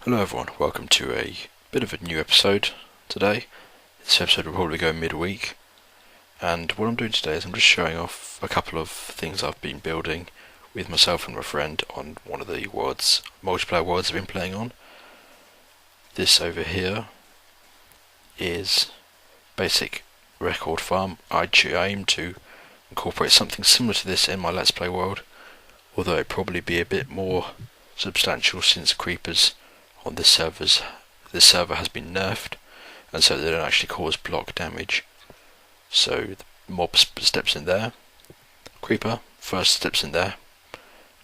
Hello everyone, welcome to a bit of a new episode today. This episode will probably go midweek, and what I'm doing today is I'm just showing off a couple of things I've been building with myself and my friend on one of the multiplayer worlds I've been playing on. This over here is basic record farm. I aim to incorporate something similar to this in my Let's Play world, although it'd probably be a bit more substantial since creepers on this server has been nerfed, and so they don't actually cause block damage. So the mob steps in there, creeper first steps in there,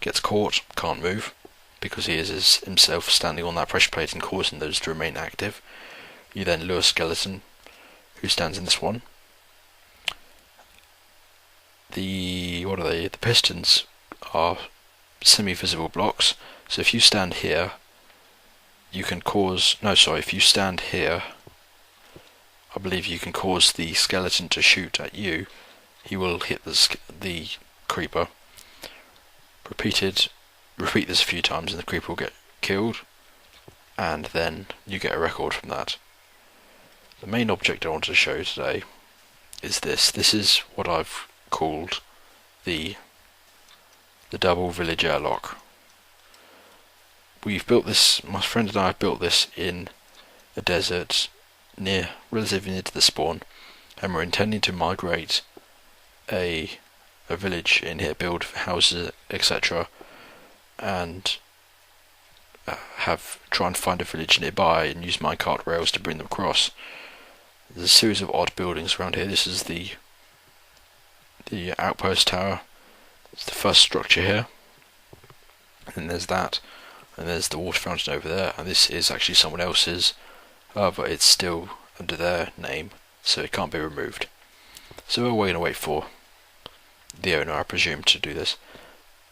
gets caught, can't move because he is himself standing on that pressure plate and causing those to remain active. You then lure skeleton, who stands in this one. The pistons are semi-visible blocks, so if you stand here, if you stand here, I believe you can cause the skeleton to shoot at you. He will hit the creeper. Repeat this a few times and the creeper will get killed, and then you get a record from that. The main object I want to show today is this. This is what I've called the double village airlock. We've built this, my friend and I have built this in a desert relatively near to the spawn, and we're intending to migrate a village in here, build houses, etc., and try and find a village nearby and use minecart rails to bring them across. There's a series of odd buildings around here. This is the outpost tower. It's the first structure here, and there's that. And there's the water fountain over there, and this is actually someone else's, but it's still under their name, so it can't be removed. So we're going to wait for the owner, I presume, to do this.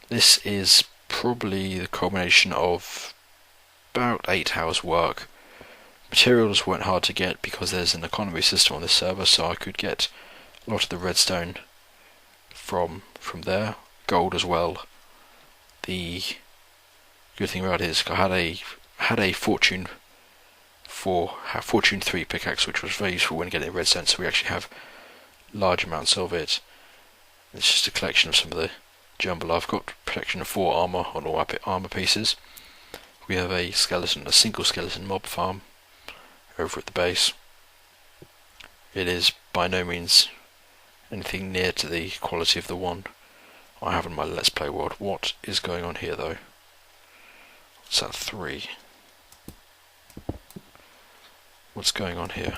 This is probably the culmination of about 8 hours work. Materials weren't hard to get because there's an economy system on this server, so I could get a lot of the redstone from there, gold as well. The good thing about it is I had a Fortune 3 pickaxe, which was very useful when getting redstone, so we actually have large amounts of it. It's just a collection of some of the jumble. I've got protection of 4 armor on all armor pieces. We have a single skeleton mob farm over at the base. It is by no means anything near to the quality of the one I have in my Let's Play world. What is going on here though? What's that 3? What's going on here?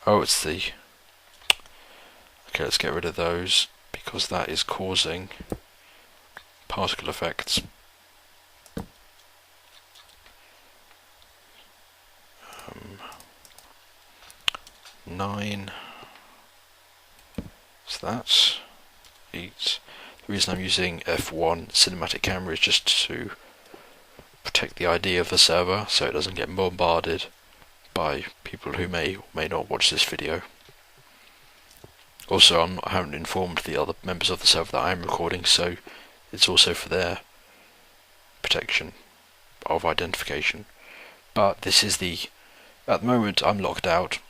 Oh, it's the... Okay, let's get rid of those, because that is causing particle effects. 9. So that's 8. The reason I'm using F1 cinematic camera is just to protect the ID of the server so it doesn't get bombarded by people who may or may not watch this video. Also, I haven't informed the other members of the server that I am recording, so it's also for their protection of identification. But this is at the moment I'm locked out.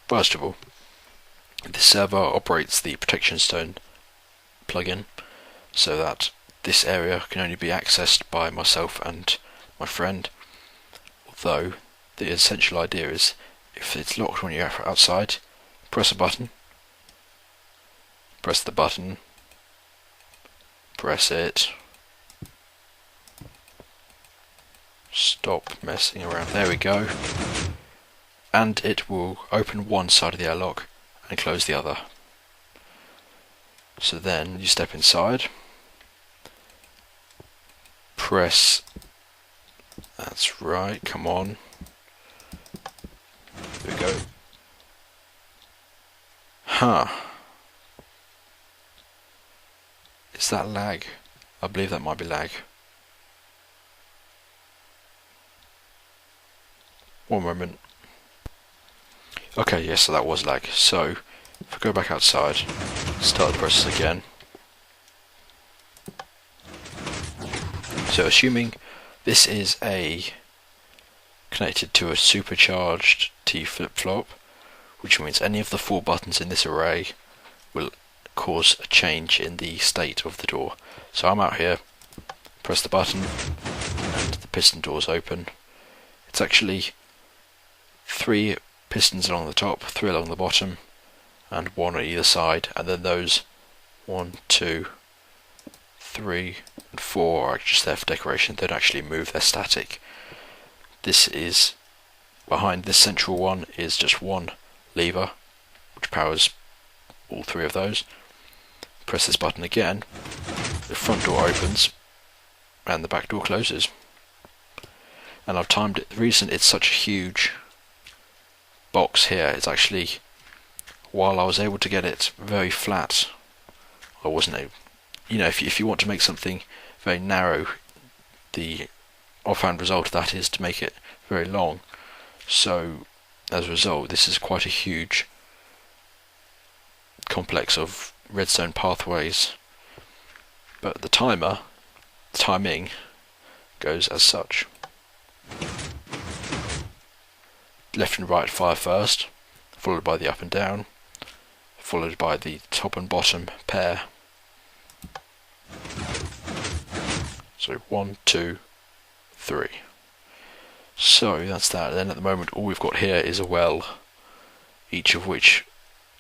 First of all, this server operates the protection stone plugin, so that this area can only be accessed by myself and my friend. Although the essential idea is, if it's locked when you're outside, press a button, press the button, press it, stop messing around, there we go, and it will open one side of the airlock and close the other. So then you step inside, press, that's right, come on, there we go. Is that lag? I believe that might be lag. One moment. Okay, yes, so that was lag. So, if I go back outside, start the process again. So assuming this is connected to a supercharged T flip-flop, which means any of the 4 buttons in this array will cause a change in the state of the door. So I'm out here, press the button, and the piston doors open. It's actually 3 pistons along the top, 3 along the bottom, and 1 on either side, and then those 1, 2, 3, and 4 are just there for decoration. They don't actually move, they're static. This is, behind this central one is just 1 lever, which powers all 3 of those. Press this button again, the front door opens, and the back door closes. And I've timed it. The reason it's such a huge box here is actually, while I was able to get it very flat, I wasn't able, if you want to make something very narrow, the offhand result of that is to make it very long. So as a result, this is quite a huge complex of redstone pathways, but the timing goes as such. Left and right fire first, followed by the up and down, followed by the top and bottom pair. So 1, 2, 3. So that's that. Then at the moment all we've got here is a well, each of which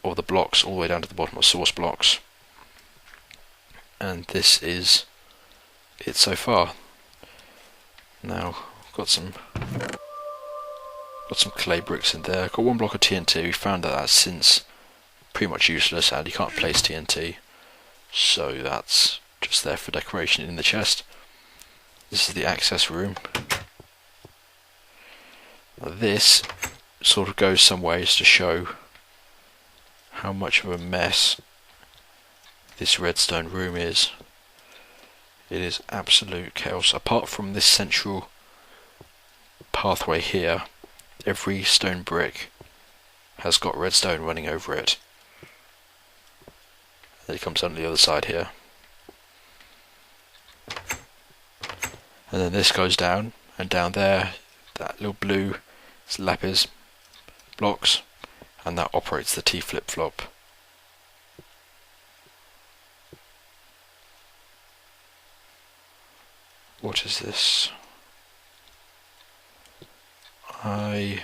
of the blocks all the way down to the bottom are source blocks. And this is it so far. Now I've got some clay bricks in there. I've got 1 block of TNT. We found that that's since pretty much useless and you can't place TNT, so that's just there for decoration in the chest. This is the access room. Now this sort of goes some ways to show how much of a mess this redstone room is. It is absolute chaos. Apart from this central pathway here, every stone brick has got redstone running over it. Then it comes on the other side here. And then this goes down, and down there, that little blue is lapis blocks, and that operates the T flip-flop. What is this? I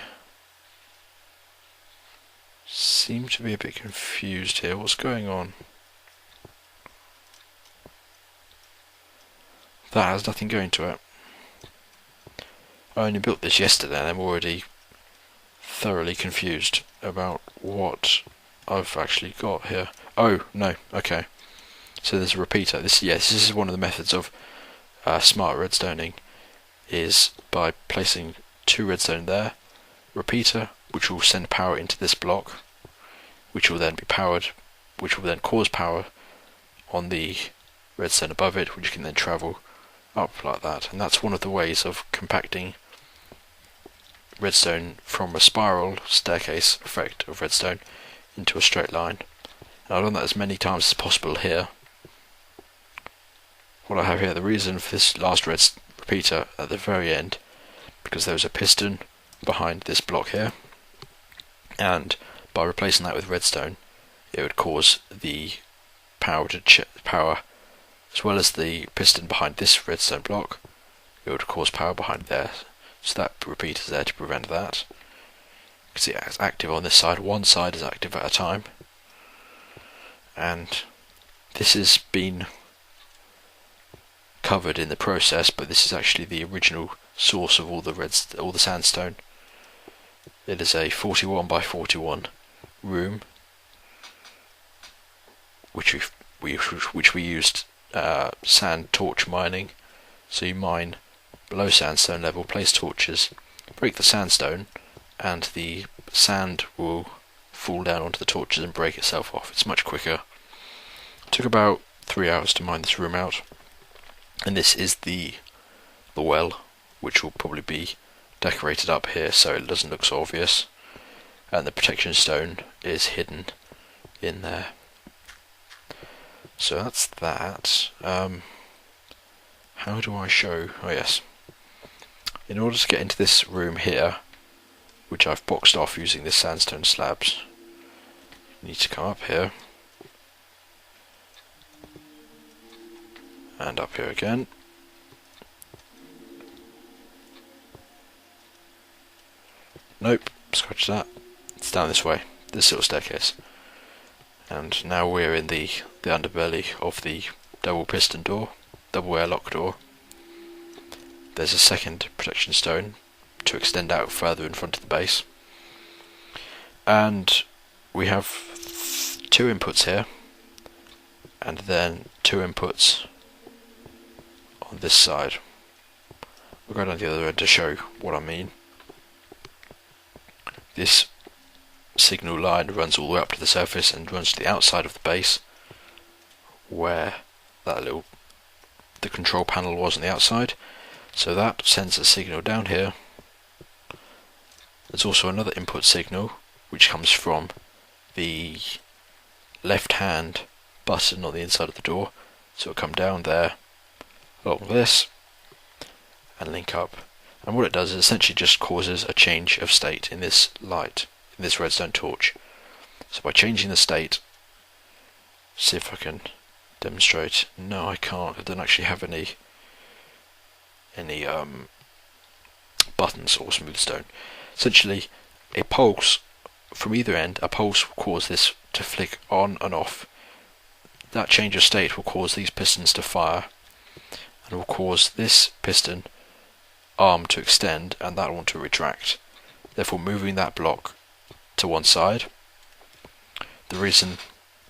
seem to be a bit confused here. What's going on? That has nothing going to it. I only built this yesterday and I'm already thoroughly confused about what I've actually got here. Oh, no, okay. So there's a repeater. This is one of the methods of smart redstoning, is by placing 2 redstone there, repeater, which will send power into this block, which will then be powered, which will then cause power on the redstone above it, which can then travel up like that. And that's one of the ways of compacting redstone from a spiral staircase effect of redstone into a straight line. And I've done that as many times as possible here. What I have here, the reason for this last repeater at the very end, because there was a piston behind this block here, and by replacing that with redstone, it would cause the power to power, as well as the piston behind this redstone block, it would cause power behind there. So that repeater's there to prevent that. You can see it's active on this side. One side is active at a time, and this has been covered in the process, but this is actually the original source of all the sandstone. It is a 41 by 41 room, which we used sand torch mining. So you mine below sandstone level, place torches, break the sandstone, and the sand will fall down onto the torches and break itself off. It's much quicker. It took about 3 hours to mine this room out. And this is the well, which will probably be decorated up here so it doesn't look so obvious. And the protection stone is hidden in there. So that's that. How how do I show? Oh yes. In order to get into this room here, which I've boxed off using this sandstone slabs, you need to come up here and up here again. Nope, scratch that. It's down this way, this little staircase. And now we're in the underbelly of the double piston door, double airlock door. There's a second protection stone to extend out further in front of the base. And we have 2 inputs here, and then 2 inputs on this side. We'll go down the other end to show what I mean. This signal line runs all the way up to the surface and runs to the outside of the base, where the control panel was on the outside. So that sends a signal down here. There's also another input signal which comes from the left hand button on the inside of the door, so it'll come down there along this and link up. And what it does is essentially just causes a change of state in this light, in this redstone torch. So by changing the state, see if I can demonstrate. No, I can't. I don't actually have any buttons or smooth stone. Essentially, a pulse from either end, a pulse will cause this to flick on and off. That change of state will cause these pistons to fire, and will cause this piston arm to extend and that one to retract, therefore moving that block to one side. The reason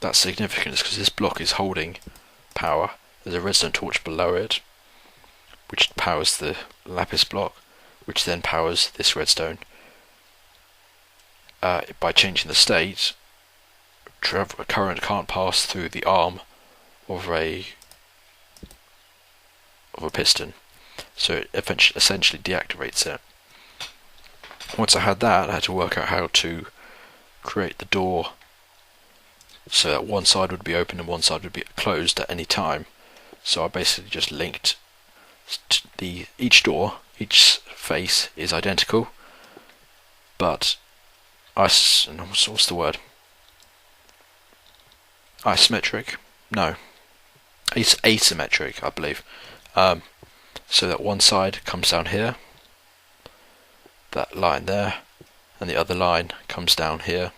that's significant is because this block is holding power. There's a redstone torch below it which powers the lapis block, which then powers this redstone. By changing the state, current can't pass through the arm of a piston, so it essentially deactivates it. Once I had that, I had to work out how to create the door so that one side would be open and one side would be closed at any time. So I basically just linked each door, each face is identical, but what's the word? Isometric? No. Asymmetric, I believe. So that one side comes down here, that line there, and the other line comes down here.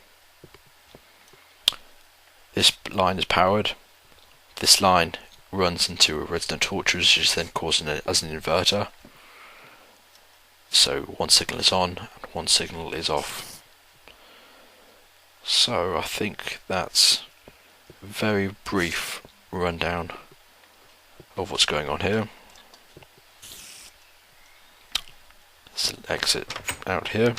This line is powered. This line runs into a redstone torch, which is then causing it as an inverter. So one signal is on and one signal is off. So I think that's a very brief rundown of what's going on here. Let's exit out here.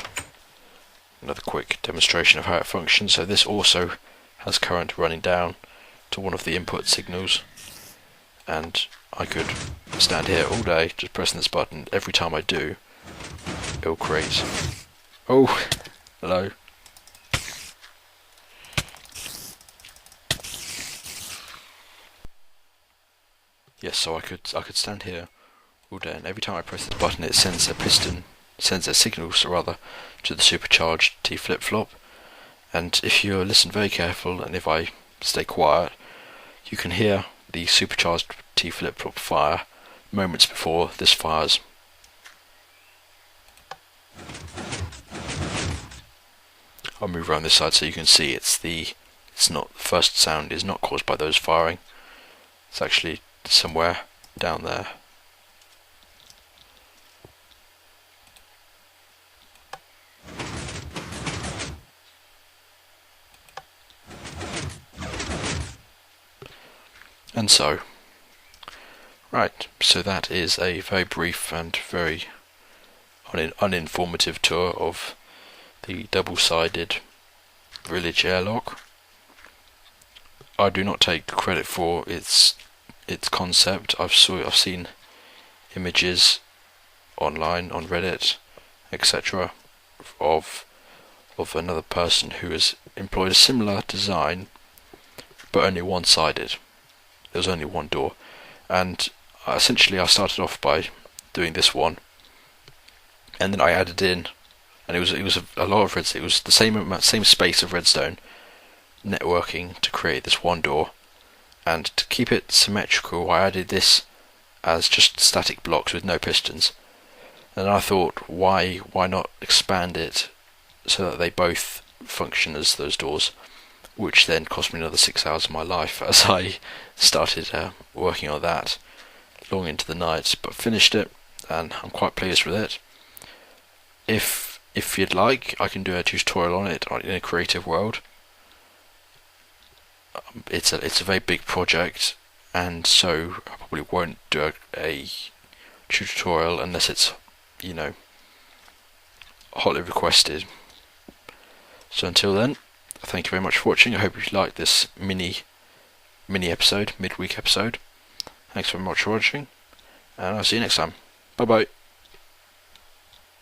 Another quick demonstration of how it functions. So this also has current running down to one of the input signals, and I could stand here all day just pressing this button. Every time I do, it will create. Oh, hello. Yes, so I could stand here all day, and every time I press this button, it sends a signal to the supercharged T flip-flop. And if you listen very careful, and if I stay quiet, you can hear the supercharged T flip-flop fire moments before this fires. I'll move around this side so you can see the first sound is not caused by those firing. It's actually somewhere down there. And so, right, so that is a very brief and very uninformative tour of the double-sided village airlock. I do not take credit for its concept. I've seen images online on Reddit, etc., of another person who has employed a similar design, but only one-sided. There was only one door, and essentially I started off by doing this one, and then I added in, and it was a lot of redstone. It was the same space of redstone networking to create this one door, and to keep it symmetrical, I added this as just static blocks with no pistons. And I thought, why not expand it so that they both function as those doors, which then cost me another 6 hours of my life as I started working on that long into the night, but finished it, and I'm quite pleased with it. If you'd like, I can do a tutorial on it in a creative world. It's a very big project, and so I probably won't do a tutorial unless it's, hotly requested. So until then, thank you very much for watching. I hope you liked this mini episode, midweek episode. Thanks very much for watching, and I'll see you next time. Bye bye.